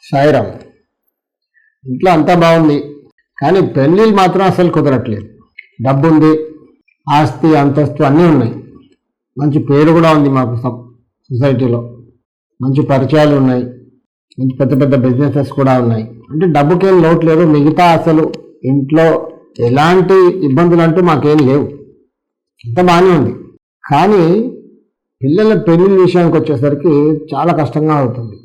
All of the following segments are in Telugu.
సాయిరామ్. ఇంట్లో అంతా బాగుంది, కానీ పెళ్ళిళ్ళు మాత్రం అసలు కుదరట్లేదు. డబ్బు ఉంది, ఆస్తి అంతస్తు అన్నీ ఉన్నాయి, మంచి పేరు కూడా ఉంది మాకు సొసైటీలో, మంచి పరిచయాలు ఉన్నాయి, మంచి పెద్ద పెద్ద బిజినెసెస్ కూడా ఉన్నాయి. అంటే డబ్బుకేం లోటు లేదు. మిగతా అసలు ఇంట్లో ఎలాంటి ఇబ్బందులు అంటూ మాకేం లేవు, అంత బాగానే ఉంది. కానీ పిల్లల పెళ్లి విషయానికి వచ్చేసరికి చాలా కష్టంగా అవుతుంది.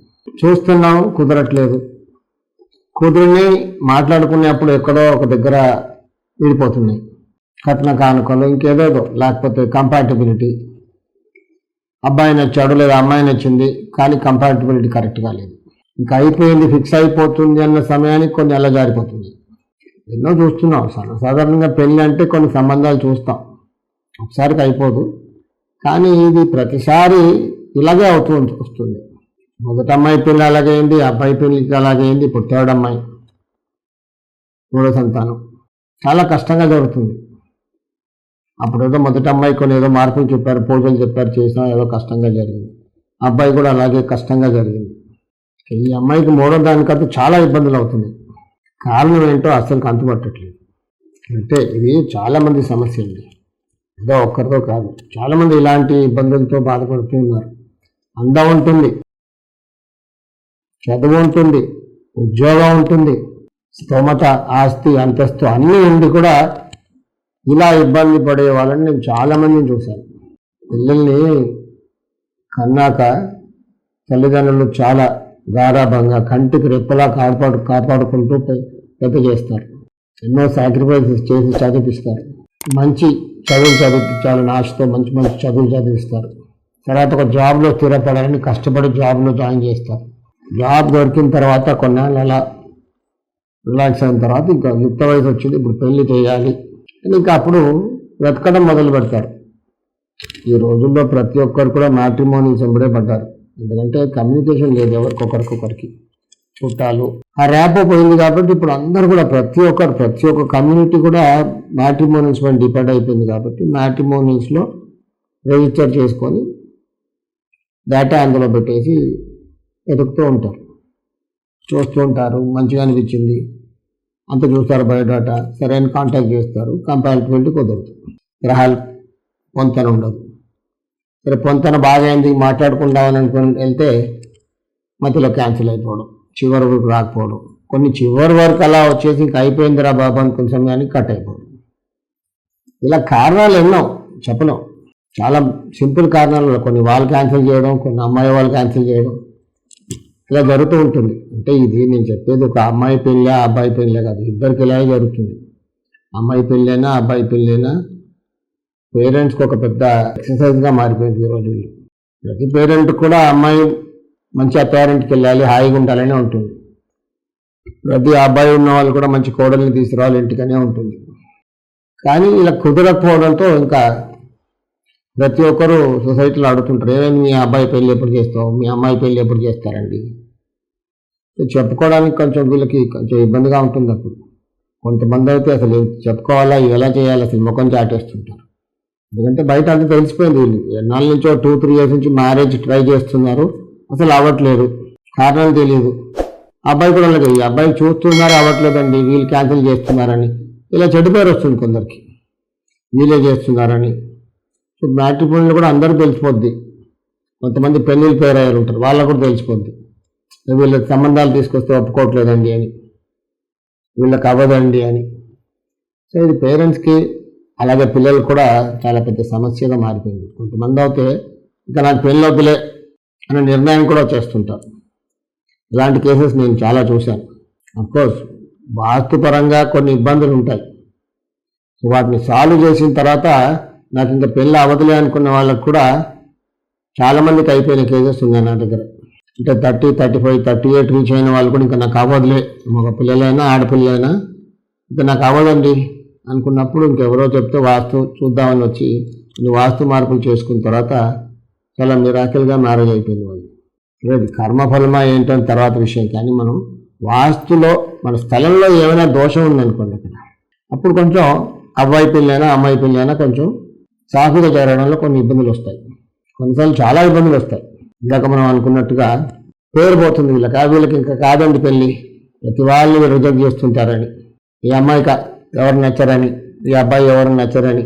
చూస్తున్నాం, కుదరట్లేదు. కుదిరిని మాట్లాడుకునేప్పుడు ఎక్కడో ఒక దగ్గర విడిపోతున్నాయి. కట్న కానుకలు ఇంకేదేదో, లేకపోతే కంపాటిబిలిటీ, అబ్బాయి నచ్చాడు లేదా అమ్మాయి నచ్చింది కానీ కంపాటిబిలిటీ కరెక్ట్గా లేదు, ఇంకా అయిపోయింది, ఫిక్స్ అయిపోతుంది అన్న సమయానికి కొన్ని అలా జారిపోతుంది. ఎన్నో చూస్తున్నాం. సాధారణంగా పెళ్ళి అంటే కొన్ని సంబంధాలు చూస్తాం, ఒకసారికి అయిపోదు. కానీ ఇది ప్రతిసారి ఇలాగే అవుతూ వస్తుంది. మొదటి అమ్మాయి పెళ్ళి అలాగైంది, అబ్బాయి పెళ్ళికి అలాగైంది, పుట్టాడు అమ్మాయి, మూడో సంతానం. చాలా కష్టంగా జరుగుతుంది. అప్పుడు ఏదో మొదటి అమ్మాయి కొన్ని ఏదో మార్పులు చెప్పారు, పూజలు చెప్పారు, చేసినా ఏదో కష్టంగా జరిగింది. అబ్బాయి కూడా అలాగే కష్టంగా జరిగింది. ఈ అమ్మాయికి మూడో దానికంతా చాలా ఇబ్బందులు అవుతున్నాయి. కారణం ఏంటో అసలు అంతుపట్టట్లేదు. అంటే ఇది చాలామంది సమస్య అండి, ఏదో ఒక్కరితో కాదు, చాలామంది ఇలాంటి ఇబ్బందులతో బాధపడుతూ ఉన్నారు. అందం ఉంటుంది, చదువు ఉంటుంది, ఉద్యోగం ఉంటుంది, స్తోమత, ఆస్తి, అంతస్తు అన్నీ ఉండి కూడా ఇలా ఇబ్బంది పడే వాళ్ళని నేను చాలామందిని చూశాను. పిల్లల్ని కన్నాక తల్లిదండ్రులు చాలా గారాభంగా కంటికి రెప్పలా కాపాడుకుంటూ పెద్ద చేస్తారు. ఎన్నో సాక్రిఫైసెస్ చేసి చదివిస్తారు. మంచి చదువులు చదివించాలని ఆశతో మంచి మంచి చదువులు చదివిస్తారు. తర్వాత ఒక జాబ్లో స్థిరపడాలని కష్టపడి జాబ్లో జాయిన్ చేస్తారు. జాబ్ దొరికిన తర్వాత కొన్నాళ్ళు అలా రిలాక్స్ అయిన తర్వాత ఇంకా యుక్త వయసు వచ్చింది, ఇప్పుడు పెళ్లి చేయాలి అని ఇంకా అప్పుడు వెతకడం మొదలు పెడతారు. ఈ రోజుల్లో ప్రతి ఒక్కరు కూడా మ్యాట్రిమోనీస్ వెంబడే పడ్డారు. ఎందుకంటే కమ్యూనికేషన్ లేదు ఎవరికొకరికి, చుట్టాలు, ఆ ర్యాపో పోయింది. కాబట్టి ఇప్పుడు అందరూ కూడా ప్రతి ఒక్క కమ్యూనిటీ కూడా మ్యాట్రిమోనీస్ పైన డిపెండ్ అయిపోయింది. కాబట్టి మ్యాట్రిమోనీస్లో రిజిస్టర్ చేసుకొని డేటా అందులో పెట్టేసి వెతుకుతూ ఉంటారు, చూస్తూ ఉంటారు. మంచిగా అనిపించింది అంత చూస్తారు, బయోడాటా సరైన కాంటాక్ట్ చేస్తారు. కంపారిటిబిలిటీ కుదరదు, గ్రహాలు పొంతన ఉండదు. సరే పొంతన బాగా అయింది, మాట్లాడుకుందామని అనుకుని వెళ్తే మధ్యలో క్యాన్సిల్ అయిపోవడం, చివరి వరకు రాకపోవడం, కొన్ని చివరి వరకు అలా వచ్చేసి ఇంకా అయిపోయిందిరా బాబు అనుకున్న సమయానికి కట్ అయిపోవడం. ఇలా కారణాలు ఎన్నో చెప్పలేం, చాలా సింపుల్ కారణాలు. కొన్ని వాళ్ళు క్యాన్సిల్ చేయడం, కొన్ని అమ్మాయి వాళ్ళు క్యాన్సిల్ చేయడం, ఇలా జరుగుతూ ఉంటుంది. అంటే ఇది నేను చెప్పేది ఒక అమ్మాయి పెళ్ళా అబ్బాయి పెళ్ళే కాదు, ఇద్దరికి ఇలాగే జరుగుతుంది. అమ్మాయి పెళ్ళైనా అబ్బాయి పెళ్ళైనా పేరెంట్స్కి ఒక పెద్ద ఎక్సర్సైజ్గా మారిపోయింది ఈ రోజుల్లో. ప్రతి పేరెంట్ కూడా అమ్మాయి మంచిగా పేరెంట్కి వెళ్ళాలి, హాయిగా ఉండాలనే ఉంటుంది. ప్రతి అబ్బాయి ఉన్న వాళ్ళు కూడా మంచి కోడల్ని తీసుకురావాలి ఇంటికనే ఉంటుంది. కానీ ఇలా కుదరకపోవడంతో ఇంకా ప్రతి ఒక్కరు సొసైటీలో అడుగుతుంటారు, ఏమైంది మీ అబ్బాయి పెళ్ళి ఎప్పుడు చేస్తావు, మీ అమ్మాయి పెళ్ళి ఎప్పుడు చేస్తారండి. చెప్పుకోవడానికి కొంచెం వీళ్ళకి కొంచెం ఇబ్బందిగా ఉంటుంది. అప్పుడు కొంతమంది అయితే అసలు చెప్పుకోవాలా, ఎలా చేయాలి అసలు ముఖం చాటేస్తుంటారు. ఎందుకంటే బయట అంతా తెలిసిపోయింది. వీళ్ళు ఎన్నాళ్ళ నుంచో 2-3 years నుంచి మ్యారేజ్ ట్రై చేస్తున్నారు, అసలు అవ్వట్లేదు, కారణాలు తెలియదు. అబ్బాయి కూడా అలాగే, ఈ అబ్బాయి చూస్తున్నారు అవ్వట్లేదండి, వీళ్ళు క్యాన్సిల్ చేస్తున్నారని ఇలా చెడు పేరు వస్తుంది కొందరికి, వీళ్ళే చేస్తున్నారని. సో మ్యాట్రిమోనీలో కూడా అందరూ తెలిసిపోద్ది. కొంతమంది పెళ్ళిళ్ళు పేరయ్యారు ఉంటారు, వాళ్ళకు కూడా తెలిసిపోద్ది. వీళ్ళకి సంబంధాలు తీసుకొస్తే ఒప్పుకోవట్లేదండి అని, వీళ్ళకి అవ్వదండి అని. సో ఇది పేరెంట్స్కి అలాగే పిల్లలు కూడా చాలా పెద్ద సమస్యగా మారిపోయింది. కొంతమంది అయితే ఇంకా నాకు పెళ్ళి వద్దులే అనే నిర్ణయం కూడా చేస్తుంటారు. ఇలాంటి కేసెస్ నేను చాలా చూశాను. అఫ్కోర్స్ వాస్తుపరంగా కొన్ని ఇబ్బందులు ఉంటాయి. సో వాటిని సాల్వ్ చేసిన తర్వాత నాకు ఇంకా పెళ్ళి అవ్వదులే అనుకున్న వాళ్ళకు కూడా చాలామందికి అయిపోయిన కేసెస్ ఉన్నాయి నా దగ్గర. అంటే 30, 35, 38 రీచ్ అయిన వాళ్ళు కూడా ఇంకా నాకు అవ్వదులే, మగ పిల్లలైనా ఆడపిల్లలైనా ఇంకా నాకు అవ్వదండి అనుకున్నప్పుడు ఇంకెవరో చెప్తే వాస్తు చూద్దామని వచ్చి వాస్తు మార్పులు చేసుకున్న తర్వాత చాలా మిరాకిల్గా మ్యారేజ్ అయిపోయింది వాళ్ళు. లేదు కర్మఫలమా ఏంటని తర్వాత విషయం. కానీ మనం వాస్తులో మన స్థలంలో ఏమైనా దోషం ఉందనుకోండి అక్కడ, అప్పుడు కొంచెం అబ్బాయి పెళ్ళైనా అమ్మాయి పెళ్ళైనా కొంచెం సాఫీగా జరగడంలో కొన్ని ఇబ్బందులు వస్తాయి, కొన్నిసార్లు చాలా ఇబ్బందులు వస్తాయి. ఇందాక మనం అనుకున్నట్టుగా పేరు పోతుంది వీళ్ళకి ఇంకా కాదండి పెళ్ళి, ప్రతి వాళ్ళని రిజెక్ట్ చేస్తుంటారని, ఈ అమ్మాయికి ఎవరు నచ్చరని, ఈ అబ్బాయి ఎవరు నచ్చరని,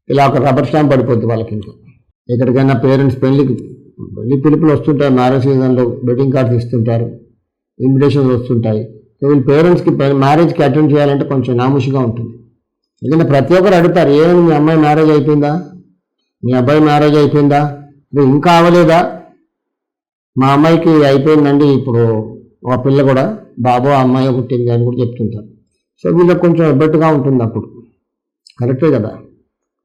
ఇలా ఒక రబ్బర్ స్టాంప్ పడిపోద్ది వాళ్ళకి. ఇంకా ఎక్కడికైనా పేరెంట్స్ పెళ్లి పిలుపులు వస్తుంటారు, మ్యారేజ్ సీజన్లో వెడ్డింగ్ కార్డ్స్ ఇస్తుంటారు, ఇన్విటేషన్స్ వస్తుంటాయి. సో వీళ్ళు పేరెంట్స్కి మ్యారేజ్కి అటెండ్ చేయాలంటే కొంచెం నామూషిగా ఉంటుంది. ఎందుకంటే ప్రతి ఒక్కరు అడుగుతారు, ఏమి మీ అమ్మాయి మ్యారేజ్ అయిపోయిందా, మీ అబ్బాయి మ్యారేజ్ అయిపోయిందా, ఇప్పుడు ఇంకా అవ్వలేదా, మా అమ్మాయికి అయిపోయిందండి, ఇప్పుడు ఒక పిల్ల కూడా బాబు అమ్మాయి పుట్టింది అని కూడా చెప్తుంటారు. సో వీళ్ళకి కొంచెం ఎబ్బట్టుగా ఉంటుంది. అప్పుడు కరెక్టే కదా,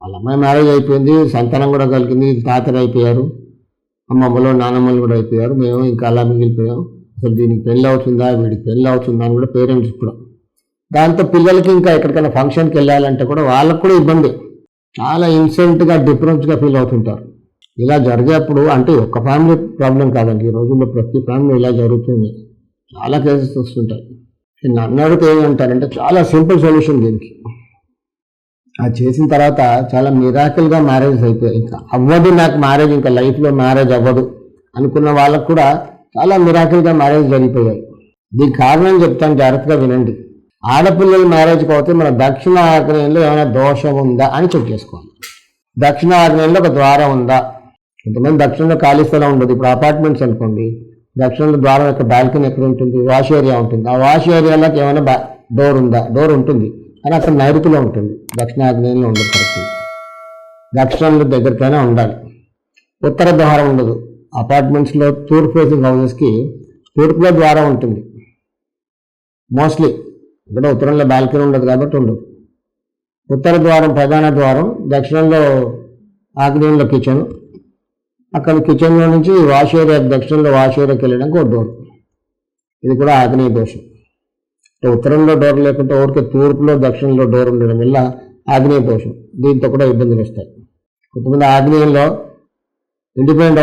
వాళ్ళ అమ్మాయి మ్యారేజ్ అయిపోయింది, సంతానం కూడా కలిగింది, తాతలు అయిపోయారు, అమ్మమ్మలు నానమ్మలు కూడా అయిపోయారు, మేము ఇంకా అలా మిగిలిపోయాం, అసలు దీనికి పెళ్ళి అవుతుందా, వీడికి పెళ్ళి అవుతుందా అని కూడా పేరెంట్స్ కూడా. దాంతో పిల్లలకి ఇంకా ఎక్కడికైనా ఫంక్షన్కి వెళ్ళాలంటే కూడా వాళ్ళకు కూడా ఇబ్బంది, చాలా ఇన్సెంట్గా డిఫరెన్స్గా ఫీల్ అవుతుంటారు. ఇలా జరిగేప్పుడు అంటే ఒక్క ఫ్యామిలీ ప్రాబ్లం కాదండి, ఈ రోజుల్లో ప్రతి ఫ్యామిలీ ఇలా జరుగుతుంది, చాలా కేసెస్ వస్తుంటాయి. నన్ను అడిగితే ఏమంటారంటే చాలా సింపుల్ సొల్యూషన్ దీనికి. అది చేసిన తర్వాత చాలా మిరాకిల్గా మ్యారేజ్ అయిపోయాయి. ఇంకా అవ్వదు నాకు మ్యారేజ్, ఇంకా లైఫ్లో మ్యారేజ్ అవ్వదు అనుకున్న వాళ్ళకు కూడా చాలా మిరాకిల్గా మ్యారేజ్ జరిగిపోయాయి. దీనికి కారణం చెప్తాను, జాగ్రత్తగా వినండి. ఆడపిల్లల మ్యారేజ్కి పోతే మన దక్షిణ ఆగ్నేయంలో ఏమైనా దోషం ఉందా అని చెక్ చేసుకోవాలి. దక్షిణ ఆగ్నేయంలో ఒక ద్వారం ఉందా, కొంతమంది దక్షిణంలో ఖాళీ స్థలం ఉండదు. ఇప్పుడు అపార్ట్మెంట్స్ అనుకోండి, దక్షిణంలో ద్వారం యొక్క బాల్కనీ ఎక్కడ ఉంటుంది, వాష్ ఏరియా ఉంటుంది, ఆ వాష్ ఏరియాలోకి ఏమైనా డోర్ ఉందా, డోర్ ఉంటుంది కానీ అక్కడ నైరుతిలో ఉంటుంది, దక్షిణాగ్నేయంలో ఉండదు. కరెక్ట్, దక్షిణంలో దగ్గరికైనా ఉండాలి. ఉత్తర ద్వారం ఉండదు. అపార్ట్మెంట్స్లో తూర్పు ఫేసింగ్ హౌసెస్కి తూర్పులో ద్వారం ఉంటుంది మోస్ట్లీ, ఇక్కడ ఉత్తరంలో బాల్కనీ ఉండదు కాబట్టి ఉండదు. ఉత్తర ద్వారం ప్రధాన ద్వారం, దక్షిణంలో ఆగ్నేయంలో కిచెన్, అక్కడ కిచెన్లో నుంచి వాష్ ఏరియా, దక్షిణంలో వాష్ ఏరియాకి వెళ్ళడానికి ఒక డోర్, ఇది కూడా ఆగ్నేయ దోషం. ఉత్తరంలో డోర్ లేకుంటే ఊరికే తూర్పులో దక్షిణంలో డోర్ ఉండడం వల్ల ఆగ్నేయ దోషం, దీంతో కూడా ఇబ్బందులు వస్తాయి. కొంతమంది ఆగ్నేయంలో ఇండిపెండెంట్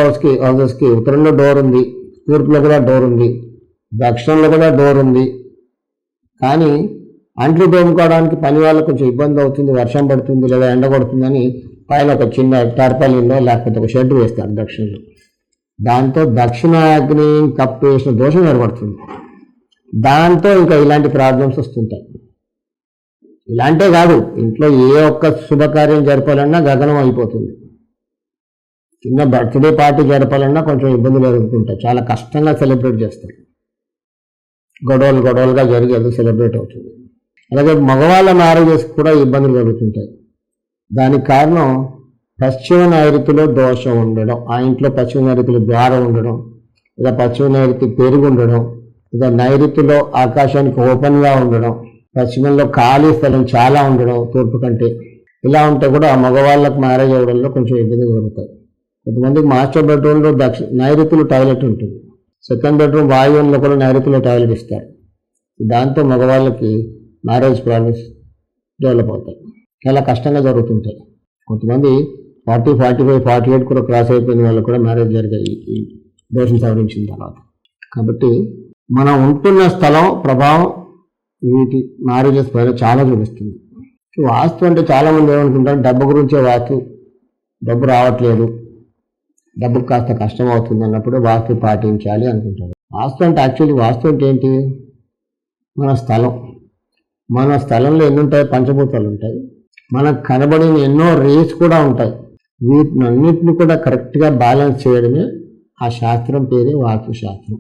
హౌసెస్కి ఉత్తరంలో డోర్ ఉంది, తూర్పులో కూడా డోర్ ఉంది, దక్షిణంలో కూడా డోర్ ఉంది, కానీ అంట్లు తోముకోవడానికి పని వాళ్ళకు కొంచెం ఇబ్బంది అవుతుంది, వర్షం పడుతుంది లేదా ఎండ కొడుతుందని పైన ఒక చిన్న టర్పలిన్లో లేకపోతే ఒక షెడ్ వేస్తారు దక్షిణంలో. దాంతో దక్షిణాగ్నేయం కప్పేసిన దోషం ఏర్పడుతుంది. దాంతో ఇంకా ఇలాంటి ప్రాబ్లమ్స్ వస్తుంటాయి. ఇలాంటే కాదు, ఇంట్లో ఏ ఒక్క శుభకార్యం జరపాలన్నా గగనం అయిపోతుంది. చిన్న బర్త్డే పార్టీ జరపాలన్నా కొంచెం ఇబ్బందులు ఎదుర్కొంటాయి, చాలా కష్టంగా సెలబ్రేట్ చేస్తారు, గొడవలుగా జరిగి అది సెలబ్రేట్ అవుతుంది. అలాగే మగవాళ్ళ మ్యారేజెస్ కూడా ఇబ్బందులు జరుగుతుంటాయి. దానికి కారణం పశ్చిమ నైరుతిలో దోషం ఉండడం, ఆ ఇంట్లో పశ్చిమ నైరుతిలో ద్వారం ఉండడం, లేదా పశ్చిమ నైరుతి పెరుగు ఉండడం, లేదా నైరుతిలో ఆకాశానికి ఓపెన్గా ఉండడం, పశ్చిమంలో ఖాళీ స్థలం చాలా ఉండడం తూర్పు కంటే. ఇలా ఉంటే కూడా ఆ మగవాళ్ళకు మ్యారేజ్ అవ్వడంలో కొంచెం ఇబ్బంది జరుగుతాయి. కొంతమందికి మాస్టర్ బెడ్రూమ్లో నైరుతిలో టాయిలెట్ ఉంటుంది, సెకండ్ బెడ్రూమ్ వాయువుల్లో కూడా నైరుతిలో టాయిలెట్ ఇస్తారు. దాంతో మగవాళ్ళకి మ్యారేజ్ ప్రాబ్లమ్స్ డెవలప్ అవుతాయి, చాలా కష్టంగా జరుగుతుంటాయి. కొంతమంది 40, 45, 48 కూడా క్రాస్ అయిపోయిన వాళ్ళకు కూడా మ్యారేజ్ జరిగాయి ఈ దోషం సవరించిన తర్వాత. కాబట్టి మనం ఉంటున్న స్థలం ప్రభావం వీటి మ్యారేజెస్ పైన చాలా చూపిస్తుంది. వాస్తు అంటే చాలామంది ఏమనుకుంటారు, డబ్బు గురించే వాస్తు, డబ్బు రావట్లేదు, డబ్బుకు కాస్త కష్టం అవుతుంది అన్నప్పుడు వాస్తు పాటించాలి అనుకుంటారు. వాస్తు అంటే యాక్చువల్లీ వాస్తు అంటే ఏంటి, మన స్థలం. మన స్థలంలో ఎన్ని ఉంటాయి, పంచభూతాలు ఉంటాయి, మనకు కనబడిన ఎన్నో రేస్ కూడా ఉంటాయి. వీటినన్నింటినీ కూడా కరెక్ట్గా బ్యాలెన్స్ చేయడమే ఆ శాస్త్రం పేరే వాస్తు శాస్త్రం.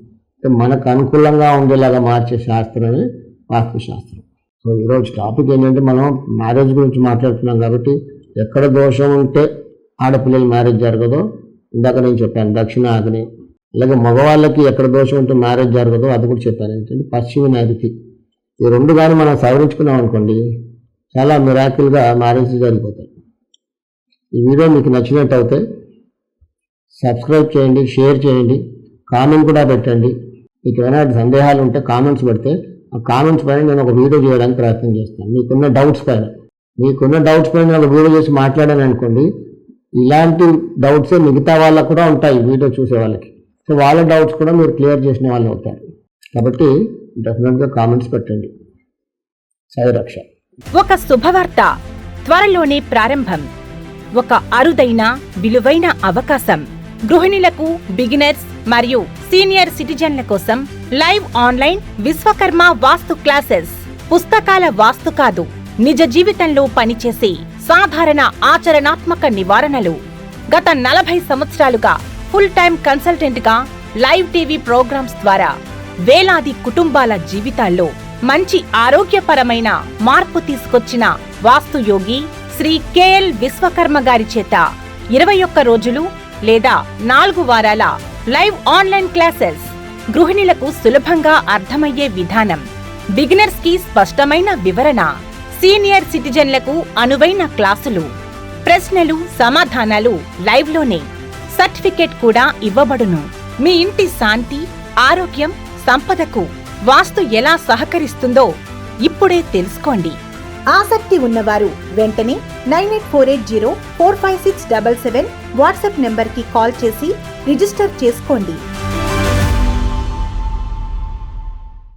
మనకు అనుకూలంగా ఉండేలాగా మార్చే శాస్త్రమే వాస్తు శాస్త్రం. సో ఈరోజు టాపిక్ ఏంటంటే, మనం మ్యారేజ్ గురించి మాట్లాడుతున్నాం కాబట్టి ఎక్కడ దోషం ఉంటే ఆడపిల్లల మ్యారేజ్ జరగదో ఇందాక నేను చెప్పాను, దక్షిణ ఆగ్నేయం. అలాగే మగవాళ్ళకి ఎక్కడ దోషం ఉంటే మ్యారేజ్ జరగదో అది కూడా చెప్పాను. ఏంటంటే పశ్చిమ నైరుతి. ఈ రెండు కానీ మనం సవరించుకున్నాం అనుకోండి, చాలా మిరాకిల్గా మ్యారేజ్ జరిగిపోతాయి. ఈ వీడియో మీకు నచ్చినట్టు అయితే సబ్స్క్రైబ్ చేయండి, షేర్ చేయండి, కామెంట్ కూడా పెట్టండి. మీకు ఏమైనా సందేహాలు ఉంటే కామెంట్స్ పెడితే ఆ కామెంట్స్ పైన నేను ఒక వీడియో చేయడానికి ప్రయత్నం చేస్తాను. మీకున్న డౌట్స్ పైన నేను ఒక వీడియో చేసి మాట్లాడాను అనుకోండి, ఇలాంటి డౌట్సే మిగతా వాళ్ళకు కూడా ఉంటాయి వీడియో చూసే వాళ్ళకి. సో వాళ్ళ డౌట్స్ కూడా మీరు క్లియర్ చేసిన వాళ్ళు అవుతారు. కాబట్టి డెఫినెట్గా కామెంట్స్ పెట్టండి. సాయి రక్ష. ఒక శుభవార్త త్వరలోనే ప్రారంభం. ఒక అరుదైన విలువైన అవకాశం. గృహిణులకు, బిగినర్స్ మరియు సీనియర్ సిటిజన్ల కోసం లైవ్ ఆన్లైన్ విశ్వకర్మ వాస్తు క్లాసెస్. పుస్తకాల వాస్తు కాదు, నిజ జీవితంలో పనిచేసే సాధారణ ఆచరణాత్మక నివారణలు. గత 40 సంవత్సరాలుగా ఫుల్ టైం కన్సల్టెంట్ గా లైవ్ టీవీ ప్రోగ్రామ్స్ ద్వారా వేలాది కుటుంబాల జీవితాల్లో మంచి ఆరోగ్యపరమైన మార్పు తీసుకొచ్చిన వాస్తు యోగి శ్రీ కెఎల్ విశ్వకర్మ గారి చేత 21 రోజులు లేదా 4 వారాల లైవ్ ఆన్లైన్ క్లాసెస్. గృహిణులకు సులభంగా అర్థమయ్యే విధానం, బిగినర్స్ కి స్పష్టమైన వివరణ, సీనియర్ సిటిజన్లకు అనువైన క్లాసులు, ప్రశ్నలు సమాధానాలు లైవ్ లోనే. సర్టిఫికేట్ కూడా ఇవ్వబడును. మీ ఇంటి శాంతి, ఆరోగ్యం, సంపదకు వాస్తు ఎలా సహకరిస్తుందో ఇప్పుడే తెలుసుకోండి. ఆసక్తి ఉన్నవారు వెంటనే 9848045677 వాట్సాప్ నెంబర్కి కాల్ చేసి రిజిస్టర్ చేసుకోండి.